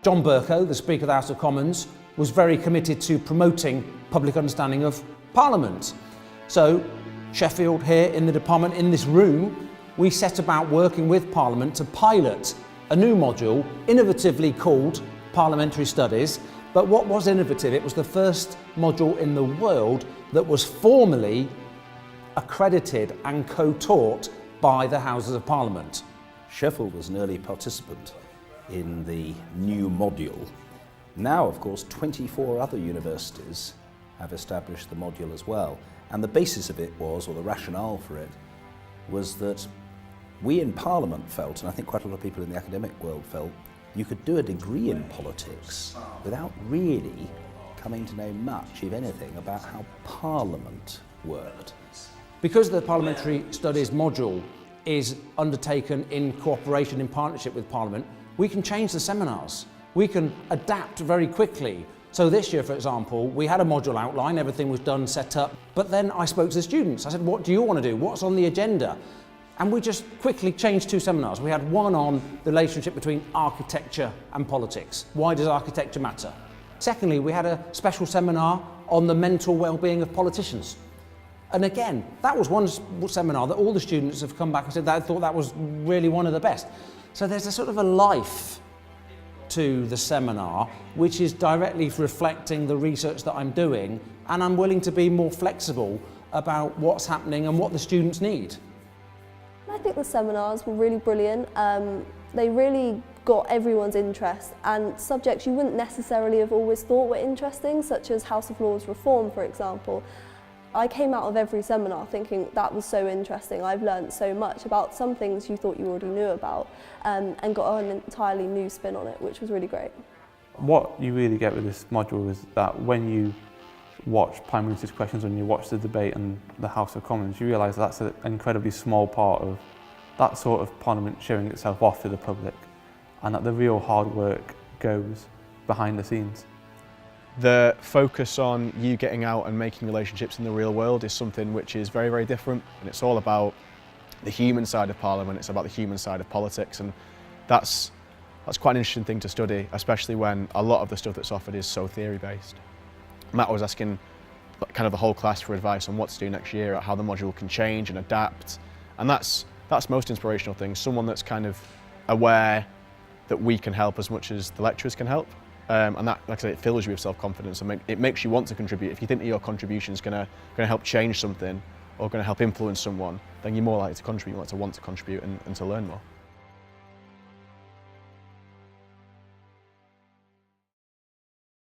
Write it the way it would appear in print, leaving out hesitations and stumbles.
John Bercow, the Speaker of the House of Commons, was very committed to promoting public understanding of Parliament. So Sheffield here in the department, in this room, we set about working with Parliament to pilot a new module, innovatively called Parliamentary Studies. But what was innovative? It was the first module in the world that was formally accredited and co-taught by the Houses of Parliament. Sheffield was an early participant in the new module. Now, of course, 24 other universities have established the module as well. And the basis of it was, or the rationale for it, was that we in Parliament felt, and I think quite a lot of people in the academic world felt, you could do a degree in politics without really coming to know much, if anything, about how Parliament worked. Because the Parliamentary Studies module is undertaken in cooperation, in partnership with Parliament, we can change the seminars. We can adapt very quickly. So this year, for example, we had a module outline, everything was done, set up, but then I spoke to the students. I said, what do you want to do? What's on the agenda? And we just quickly changed two seminars. We had one on the relationship between architecture and politics. Why does architecture matter? Secondly, we had a special seminar on the mental well-being of politicians. And again, that was one seminar that all the students have come back and said that they thought that was really one of the best. So there's a sort of a life to the seminar, which is directly reflecting the research that I'm doing, and I'm willing to be more flexible about what's happening and what the students need. I think the seminars were really brilliant. They really got everyone's interest, and subjects you wouldn't necessarily have always thought were interesting, such as House of Lords reform, for example. I came out of every seminar thinking that was so interesting. I've learned so much about some things you thought you already knew about, and got an entirely new spin on it, which was really great. What you really get with this module is that when you watch Prime Minister's questions, when you watch the debate in the House of Commons, you realise that's an incredibly small part of that sort of Parliament showing itself off to the public, and that the real hard work goes behind the scenes. The focus on you getting out and making relationships in the real world is something which is very, very different, and it's all about the human side of Parliament, it's about the human side of politics, and that's quite an interesting thing to study, especially when a lot of the stuff that's offered is so theory-based. Matt was asking kind of the whole class for advice on what to do next year, how the module can change and adapt, and that's most inspirational thing, someone that's kind of aware that we can help as much as the lecturers can help. And that, like I say, it fills you with self-confidence and it makes you want to contribute. If you think that your contribution is going to help change something or going to help influence someone, then you're more likely to contribute, you want to contribute and to learn more.